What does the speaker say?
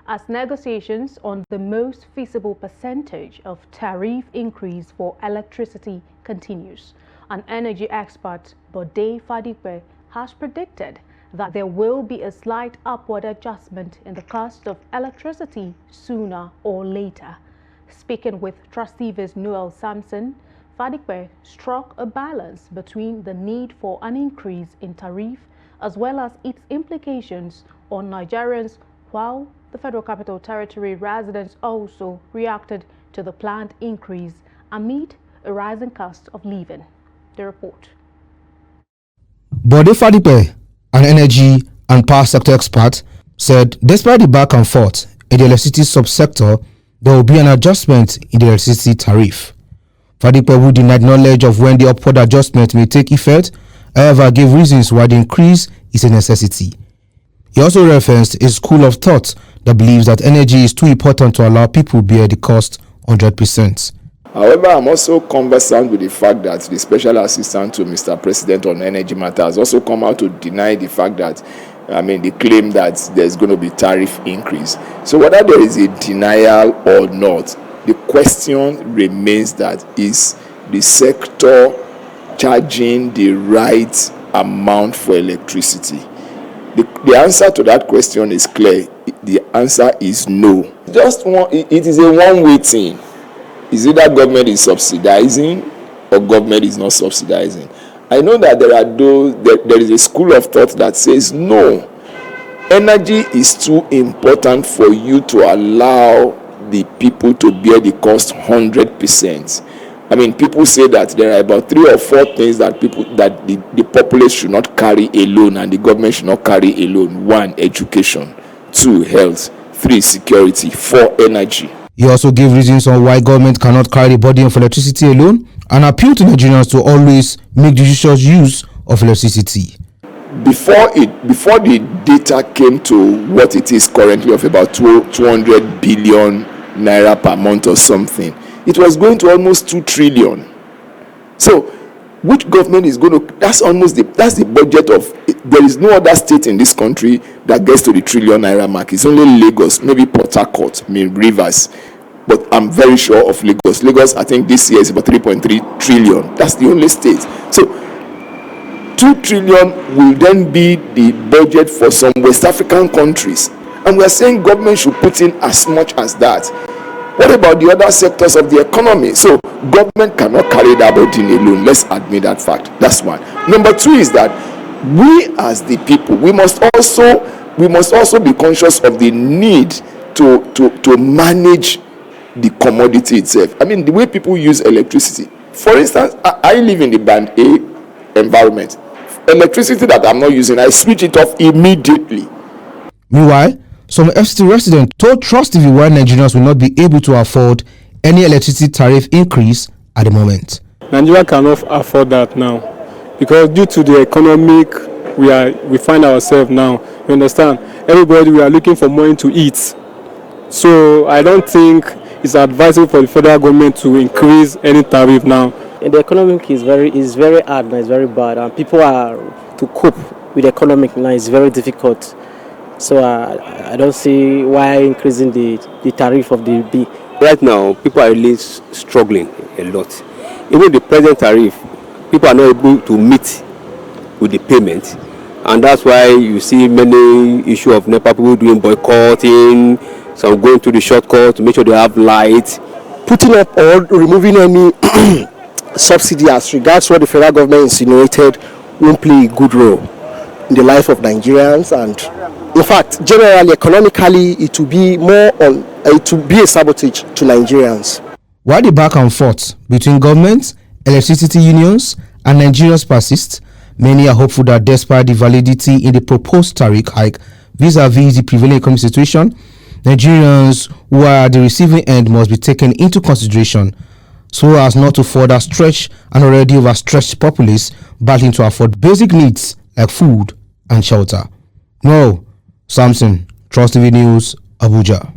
as negotiations on the most feasible percentage of tariff increase for electricity continues. An energy expert, Bode Fadipe, has predicted that there will be a slight upward adjustment in the cost of electricity sooner or later. Speaking with Trust TV's Nuel Samson, Fadipe struck a balance between the need for an increase in tariff as well as its implications on Nigerians, while the Federal Capital Territory residents also reacted to the planned increase amid a rising cost of living. The report. Bode Fadipe, an energy and power sector expert, said despite the back and forth in the electricity subsector, there will be an adjustment in the electricity tariff. Fadipe, who denied knowledge of when the upward adjustment may take effect, however, gave reasons why the increase is a necessity. He also referenced a school of thought that believes that energy is too important to allow people bear the cost 100%. However, I'm also conversant with the fact that the special assistant to Mr. President on energy matters also come out to deny the fact that, the claim that there's going to be tariff increase. So whether there is a denial or not, the question remains that is the sector charging the right amount for electricity? The answer to that question is clear. The answer is no. It is a one-way thing. Is it that government is subsidizing or government is not subsidizing? I know that there is a school of thought that says no. Energy is too important for you to allow the people to bear the cost 100%. People say that there are about 3 or 4 things that the populace should not carry alone and the government should not carry alone. 1, education. 2, health. 3, security. 4, energy. He also gave reasons on why government cannot carry the burden of electricity alone and appealed to Nigerians to always make judicious use of electricity. Before the data came to what it is currently of about 200 billion naira per month or something, it was going to almost 2 trillion. So, which government is going to? That's the budget of. There is no other state in this country that gets to the trillion naira mark. It's only Lagos, maybe Port Harcourt, Rivers, but I'm very sure of Lagos. Lagos, I think this year is about 3.3 trillion. That's the only state. So, 2 trillion will then be the budget for some West African countries, and we are saying government should put in as much as that. What about the other sectors of the economy? So government cannot carry that burden alone. Let's admit that fact. That's one. Number 2 is that we as the people, we must also be conscious of the need to manage the commodity itself. The way people use electricity. For instance, I live in the band A environment. Electricity that I'm not using, I switch it off immediately. Meanwhile, some FCT residents told Trust TV why Nigerians will not be able to afford any electricity tariff increase at the moment. Nigeria cannot afford that now because due to the economic we find ourselves now. You understand? Everybody, we are looking for money to eat. So I don't think it's advisable for the federal government to increase any tariff now. And the economic is very hard now, it's very bad, and people are to cope with the economic now is very difficult. So I don't see why increasing the tariff of the B. Right now, people are really struggling a lot. Even the present tariff, people are not able to meet with the payment. And that's why you see many issues of NEPA people doing boycotting, some going to the shortcut to make sure they have light. Putting up or removing any subsidy as regards what the federal government insinuated won't play a good role in the life of Nigerians, and in fact, generally, economically, it will be a sabotage to Nigerians. While the back and forth between governments, electricity unions, and Nigerians persists, many are hopeful that despite the validity in the proposed tariff hike vis-a-vis the prevailing economic situation, Nigerians who are at the receiving end must be taken into consideration so as not to further stretch an already overstretched populace battling to afford basic needs like food and shelter. No, Samson, Trust TV News, Abuja.